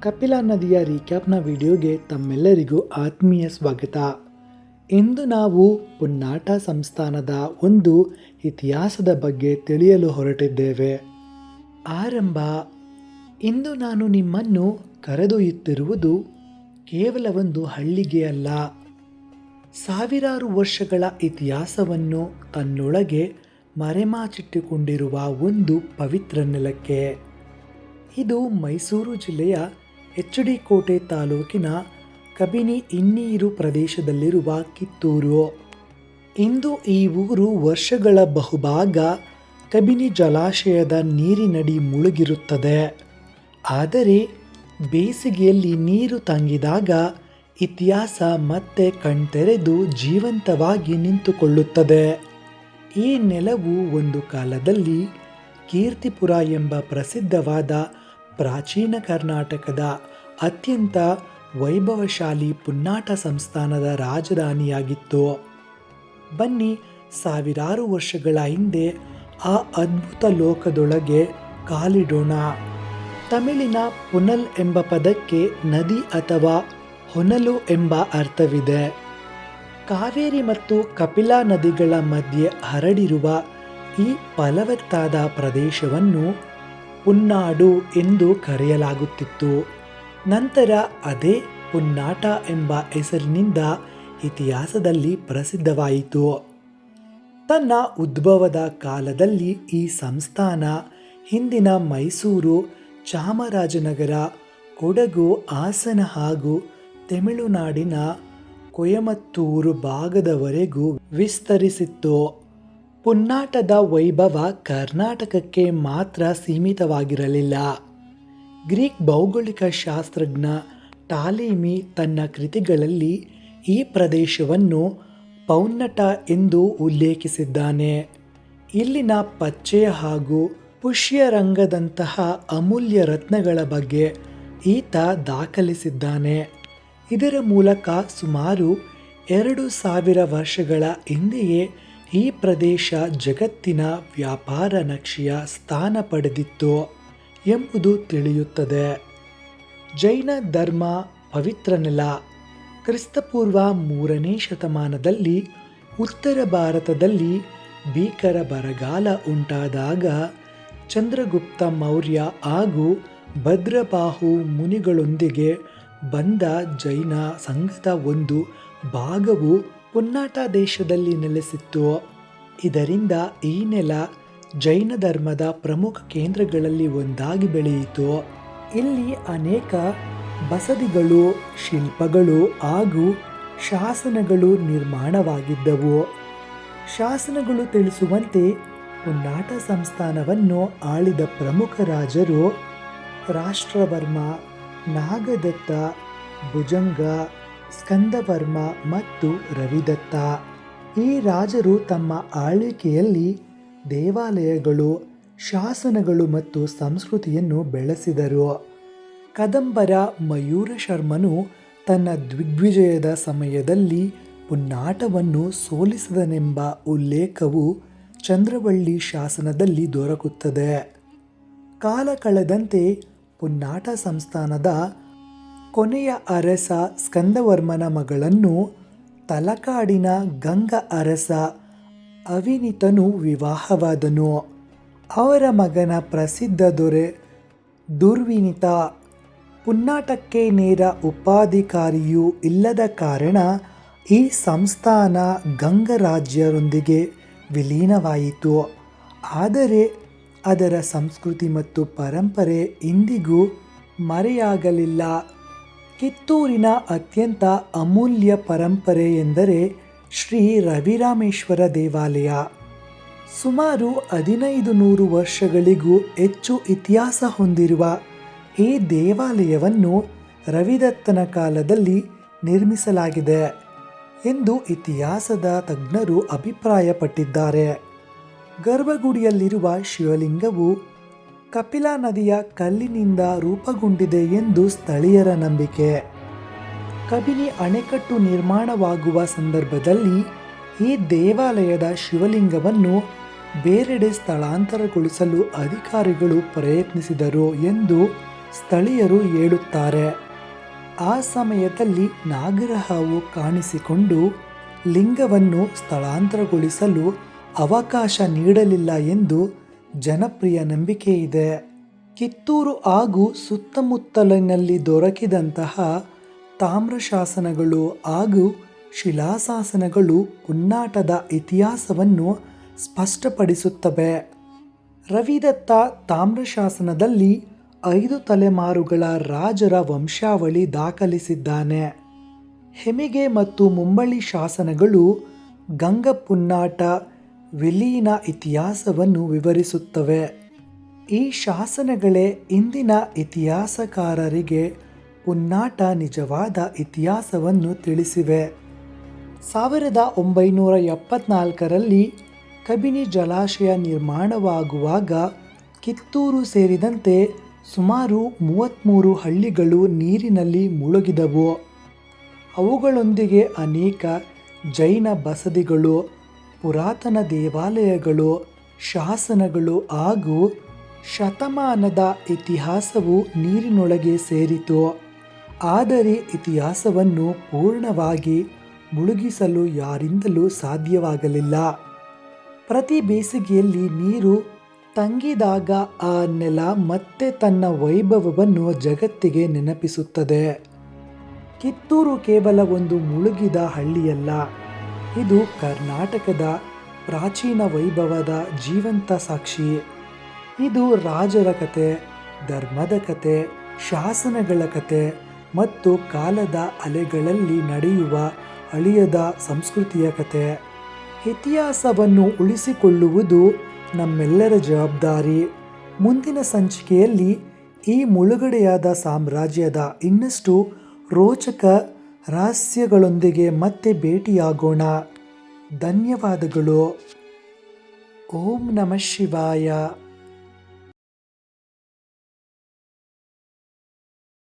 ಕಪಿಲಾ ನದಿಯ ರೀಕ್ಯಾಪ್ನ ವಿಡಿಯೋಗೆ ತಮ್ಮೆಲ್ಲರಿಗೂ ಆತ್ಮೀಯ ಸ್ವಾಗತ. ಇಂದು ನಾವು ಪುನ್ನಾಟ ಸಂಸ್ಥಾನದ ಒಂದು ಇತಿಹಾಸದ ಬಗ್ಗೆ ತಿಳಿಯಲು ಹೊರಟಿದ್ದೇವೆ. ಆರಂಭ. ಇಂದು ನಾನು ನಿಮ್ಮನ್ನು ಕರೆದೊಯ್ಯುತ್ತಿರುವುದು ಕೇವಲ ಒಂದು ಹಳ್ಳಿಗೆ ಅಲ್ಲ, ಸಾವಿರಾರು ವರ್ಷಗಳ ಇತಿಹಾಸವನ್ನು ತನ್ನೊಳಗೆ ಮರೆಮಾಚಿಟ್ಟುಕೊಂಡಿರುವ ಒಂದು ಪವಿತ್ರ ನೆಲಕ್ಕೆ. ಇದು ಮೈಸೂರು ಜಿಲ್ಲೆಯ ಎಚ್.ಡಿ. ಕೋಟೆ ತಾಲೂಕಿನ ಕಬಿನಿ ಹಿನ್ನೀರು ಪ್ರದೇಶದಲ್ಲಿರುವ ಕಿತ್ತೂರು. ಇಂದು ಈ ಊರು ವರ್ಷಗಳ ಬಹುಭಾಗ ಕಬಿನಿ ಜಲಾಶಯದ ನೀರಿನಡಿ ಮುಳುಗಿರುತ್ತದೆ. ಆದರೆ ಬೇಸಿಗೆಯಲ್ಲಿ ನೀರು ತಂಗಿದಾಗ ಇತಿಹಾಸ ಮತ್ತೆ ಕಣ್ತೆರೆದು ಜೀವಂತವಾಗಿ ನಿಂತುಕೊಳ್ಳುತ್ತದೆ. ಈ ನೆಲವು ಒಂದು ಕಾಲದಲ್ಲಿ ಕೀರ್ತಿಪುರ ಎಂಬ ಪ್ರಸಿದ್ಧವಾದ ಪ್ರಾಚೀನ ಕರ್ನಾಟಕದ ಅತ್ಯಂತ ವೈಭವಶಾಲಿ ಪುನ್ನಾಟ ಸಂಸ್ಥಾನದ ರಾಜಧಾನಿಯಾಗಿತ್ತು. ಬನ್ನಿ, ಸಾವಿರಾರು ವರ್ಷಗಳ ಹಿಂದೆ ಆ ಅದ್ಭುತ ಲೋಕದೊಳಗೆ ಕಾಲಿಡೋಣ. ತಮಿಳಿನ ಪುನಲ್ ಎಂಬ ಪದಕ್ಕೆ ನದಿ ಅಥವಾ ಹೊನಲು ಎಂಬ ಅರ್ಥವಿದೆ. ಕಾವೇರಿ ಮತ್ತು ಕಪಿಲಾ ನದಿಗಳ ಮಧ್ಯೆ ಹರಡಿರುವ ಈ ಫಲವತ್ತಾದ ಪ್ರದೇಶವನ್ನು ಪುನ್ನಾಡು ಎಂದು ಕರೆಯಲಾಗುತ್ತಿತ್ತು. ನಂತರ ಅದೇ ಪುನ್ನಾಟ ಎಂಬ ಹೆಸರಿನಿಂದ ಇತಿಹಾಸದಲ್ಲಿ ಪ್ರಸಿದ್ಧವಾಯಿತು. ತನ್ನ ಉದ್ಭವದ ಕಾಲದಲ್ಲಿ ಈ ಸಂಸ್ಥಾನ ಹಿಂದಿನ ಮೈಸೂರು, ಚಾಮರಾಜನಗರ, ಕೊಡಗು, ಹಾಸನ ಹಾಗೂ ತಮಿಳುನಾಡಿನ ಕೊಯಮತ್ತೂರು ಭಾಗದವರೆಗೂ ವಿಸ್ತರಿಸಿತ್ತು. ಪುನ್ನಾಟದ ವೈಭವ ಕರ್ನಾಟಕಕ್ಕೆ ಮಾತ್ರ ಸೀಮಿತವಾಗಿರಲಿಲ್ಲ. ಗ್ರೀಕ್ ಭೌಗೋಳಿಕ ಶಾಸ್ತ್ರಜ್ಞ ಟಾಲೆಮಿ ತನ್ನ ಕೃತಿಗಳಲ್ಲಿ ಈ ಪ್ರದೇಶವನ್ನು ಪೌನ್ನಟ ಎಂದು ಉಲ್ಲೇಖಿಸಿದ್ದಾನೆ. ಇಲ್ಲಿನ ಪಚ್ಚೆ ಹಾಗೂ ಪುಷ್ಯರಂಗದಂತಹ ಅಮೂಲ್ಯ ರತ್ನಗಳ ಬಗ್ಗೆ ಈತ ದಾಖಲಿಸಿದ್ದಾನೆ. ಇದರ ಮೂಲಕ ಸುಮಾರು 2000 ವರ್ಷಗಳ ಹಿಂದೆಯೇ ಈ ಪ್ರದೇಶ ಜಗತ್ತಿನ ವ್ಯಾಪಾರ ನಕ್ಷೆಯ ಸ್ಥಾನ ಪಡೆದಿತ್ತು ಎಂಬುದು ತಿಳಿಯುತ್ತದೆ. ಜೈನ ಧರ್ಮ ಪವಿತ್ರ ನೆಲ. ಕ್ರಿಸ್ತಪೂರ್ವ 3ನೇ ಶತಮಾನದಲ್ಲಿ ಉತ್ತರ ಭಾರತದಲ್ಲಿ ಭೀಕರ ಬರಗಾಲ ಉಂಟಾದಾಗ ಚಂದ್ರಗುಪ್ತ ಮೌರ್ಯ ಹಾಗೂ ಭದ್ರಬಾಹು ಮುನಿಗಳೊಂದಿಗೆ ಬಂದ ಜೈನ ಸಂಘದ ಒಂದು ಭಾಗವು ಪುನ್ನಾಟ ದೇಶದಲ್ಲಿ ನೆಲೆಸಿತ್ತು. ಇದರಿಂದ ಈ ನೆಲ ಜೈನ ಧರ್ಮದ ಪ್ರಮುಖ ಕೇಂದ್ರಗಳಲ್ಲಿ ಒಂದಾಗಿ ಬೆಳೆಯಿತು. ಇಲ್ಲಿ ಅನೇಕ ಬಸದಿಗಳು, ಶಿಲ್ಪಗಳು ಹಾಗೂ ಶಾಸನಗಳು ನಿರ್ಮಾಣವಾಗಿದ್ದವು. ಶಾಸನಗಳು ತಿಳಿಸುವಂತೆ ಪುನ್ನಾಟ ಸಂಸ್ಥಾನವನ್ನು ಆಳಿದ ಪ್ರಮುಖ ರಾಜರು ರಾಷ್ಟ್ರವರ್ಮ, ನಾಗದತ್ತ, ಭುಜಂಗ, ಸ್ಕಂದವರ್ಮ ಮತ್ತು ರವಿದತ್ತ. ಈ ರಾಜರು ತಮ್ಮ ಆಳ್ವಿಕೆಯಲ್ಲಿ ದೇವಾಲಯಗಳು, ಶಾಸನಗಳು ಮತ್ತು ಸಂಸ್ಕೃತಿಯನ್ನು ಬೆಳೆಸಿದರು. ಕದಂಬರ ಮಯೂರಶರ್ಮನು ತನ್ನ ದಿಗ್ವಿಜಯದ ಸಮಯದಲ್ಲಿ ಪುನ್ನಾಟವನ್ನು ಸೋಲಿಸಿದನೆಂಬ ಉಲ್ಲೇಖವು ಚಂದ್ರವಳ್ಳಿ ಶಾಸನದಲ್ಲಿ ದೊರಕುತ್ತದೆ. ಕಾಲ ಕಳೆದಂತೆ ಪುನ್ನಾಟ ಸಂಸ್ಥಾನದ ಕೊನೆಯ ಅರಸ ಸ್ಕಂದವರ್ಮನ ಮಗಳನ್ನು ತಲಕಾಡಿನ ಗಂಗ ಅರಸ ಅವಿನಿತನು ವಿವಾಹವಾದನು. ಅವರ ಮಗನ ಪ್ರಸಿದ್ಧ ದೊರೆ ದುರ್ವಿನಿತ ಪುನ್ನಾಟಕ್ಕೆ ನೇರ ಉಪಾಧಿಕಾರಿಯೂ ಇಲ್ಲದ ಕಾರಣ ಈ ಸಂಸ್ಥಾನ ಗಂಗ ರಾಜ್ಯರೊಂದಿಗೆ ವಿಲೀನವಾಯಿತು. ಆದರೆ ಅದರ ಸಂಸ್ಕೃತಿ ಮತ್ತು ಪರಂಪರೆ ಇಂದಿಗೂ ಮರೆಯಾಗಲಿಲ್ಲ. ಕಿತ್ತೂರಿನ ಅತ್ಯಂತ ಅಮೂಲ್ಯ ಪರಂಪರೆ ಎಂದರೆ ಶ್ರೀ ರವಿರಾಮೇಶ್ವರ ದೇವಾಲಯ. ಸುಮಾರು 1500 ವರ್ಷಗಳಿಗೂ ಹೆಚ್ಚು ಇತಿಹಾಸ ಹೊಂದಿರುವ ಈ ದೇವಾಲಯವನ್ನು ರವಿದತ್ತನ ಕಾಲದಲ್ಲಿ ನಿರ್ಮಿಸಲಾಗಿದೆ ಎಂದು ಇತಿಹಾಸದ ತಜ್ಞರು ಅಭಿಪ್ರಾಯಪಟ್ಟಿದ್ದಾರೆ. ಗರ್ಭಗುಡಿಯಲ್ಲಿರುವ ಶಿವಲಿಂಗವು ಕಪಿಲಾ ನದಿಯ ಕಲ್ಲಿನಿಂದ ರೂಪುಗೊಂಡಿದೆ ಎಂದು ಸ್ಥಳೀಯರ ನಂಬಿಕೆ. ಕಬಿನಿ ಅಣೆಕಟ್ಟು ನಿರ್ಮಾಣವಾಗುವ ಸಂದರ್ಭದಲ್ಲಿ ಈ ದೇವಾಲಯದ ಶಿವಲಿಂಗವನ್ನು ಬೇರೆಡೆ ಸ್ಥಳಾಂತರಗೊಳಿಸಲು ಅಧಿಕಾರಿಗಳು ಪ್ರಯತ್ನಿಸಿದರು ಎಂದು ಸ್ಥಳೀಯರು ಹೇಳುತ್ತಾರೆ. ಆ ಸಮಯದಲ್ಲಿ ನಾಗರಹಾವು ಕಾಣಿಸಿಕೊಂಡು ಲಿಂಗವನ್ನು ಸ್ಥಳಾಂತರಗೊಳಿಸಲು ಅವಕಾಶ ನೀಡಲಿಲ್ಲ ಎಂದು ಜನಪ್ರಿಯ ನಂಬಿಕೆ ಇದೆ. ಕಿತ್ತೂರು ಹಾಗೂ ಸುತ್ತಮುತ್ತಲಿನಲ್ಲಿ ದೊರಕಿದಂತಹ ತಾಮ್ರಶಾಸನಗಳು ಹಾಗೂ ಶಿಲಾಶಾಸನಗಳು ಪುನ್ನಾಟದ ಇತಿಹಾಸವನ್ನು ಸ್ಪಷ್ಟಪಡಿಸುತ್ತವೆ. ರವಿದತ್ತ ತಾಮ್ರಶಾಸನದಲ್ಲಿ 5 ತಲೆಮಾರುಗಳ ರಾಜರ ವಂಶಾವಳಿ ದಾಖಲಿಸಿದ್ದಾನೆ. ಹೆಮಿಗೆ ಮತ್ತು ಮುಂಬಳಿ ಶಾಸನಗಳು ಗಂಗ ಪುನ್ನಾಟ ವಿಲೀನ ಇತಿಹಾಸವನ್ನು ವಿವರಿಸುತ್ತವೆ. ಈ ಶಾಸನಗಳೇ ಇಂದಿನ ಇತಿಹಾಸಕಾರರಿಗೆ ಪುನ್ನಾಟ ನಿಜವಾದ ಇತಿಹಾಸವನ್ನು ತಿಳಿಸಿವೆ. 1974ರಲ್ಲಿ ಕಬಿನಿ ಜಲಾಶಯ ನಿರ್ಮಾಣವಾಗುವಾಗ ಕಿತ್ತೂರು ಸೇರಿದಂತೆ ಸುಮಾರು 33 ಹಳ್ಳಿಗಳು ನೀರಿನಲ್ಲಿ ಮುಳುಗಿದವು. ಅವುಗಳೊಂದಿಗೆ ಅನೇಕ ಜೈನ ಬಸದಿಗಳು, ಪುರಾತನ ದೇವಾಲಯಗಳು, ಶಾಸನಗಳು ಹಾಗೂ ಶತಮಾನದ ಇತಿಹಾಸವು ನೀರಿನೊಳಗೆ ಸೇರಿತು. ಆದರೆ ಇತಿಹಾಸವನ್ನು ಪೂರ್ಣವಾಗಿ ಮುಳುಗಿಸಲು ಯಾರಿಂದಲೂ ಸಾಧ್ಯವಾಗಲಿಲ್ಲ. ಪ್ರತಿ ಬೇಸಿಗೆಯಲ್ಲಿ ನೀರು ತಂಗಿದಾಗ ಆ ನೆಲ ಮತ್ತೆ ತನ್ನ ವೈಭವವನ್ನು ಜಗತ್ತಿಗೆ ನೆನಪಿಸುತ್ತದೆ. ಕಿತ್ತೂರು ಕೇವಲ ಒಂದು ಮುಳುಗಿದ ಹಳ್ಳಿಯಲ್ಲ, ಇದು ಕರ್ನಾಟಕದ ಪ್ರಾಚೀನ ವೈಭವದ ಜೀವಂತ ಸಾಕ್ಷಿ. ಇದು ರಾಜರ ಕತೆ, ಧರ್ಮದ ಕತೆ, ಶಾಸನಗಳ ಕತೆ ಮತ್ತು ಕಾಲದ ಅಲೆಗಳಲ್ಲಿ ನಡೆಯುವ ಅಳಿಯದ ಸಂಸ್ಕೃತಿಯ ಕತೆ. ಇತಿಹಾಸವನ್ನು ಉಳಿಸಿಕೊಳ್ಳುವುದು ನಮ್ಮೆಲ್ಲರ ಜವಾಬ್ದಾರಿ. ಮುಂದಿನ ಸಂಚಿಕೆಯಲ್ಲಿ ಈ ಮುಳುಗಡೆಯಾದ ಸಾಮ್ರಾಜ್ಯದ ಇನ್ನಷ್ಟು ರೋಚಕ ರಹಸ್ಯಗಳೊಂದಿಗೆ ಮತ್ತೆ ಭೇಟಿಯಾಗೋಣ. ಧನ್ಯವಾದಗಳು. ಓಂ ನಮಃ ಶಿವಾಯ.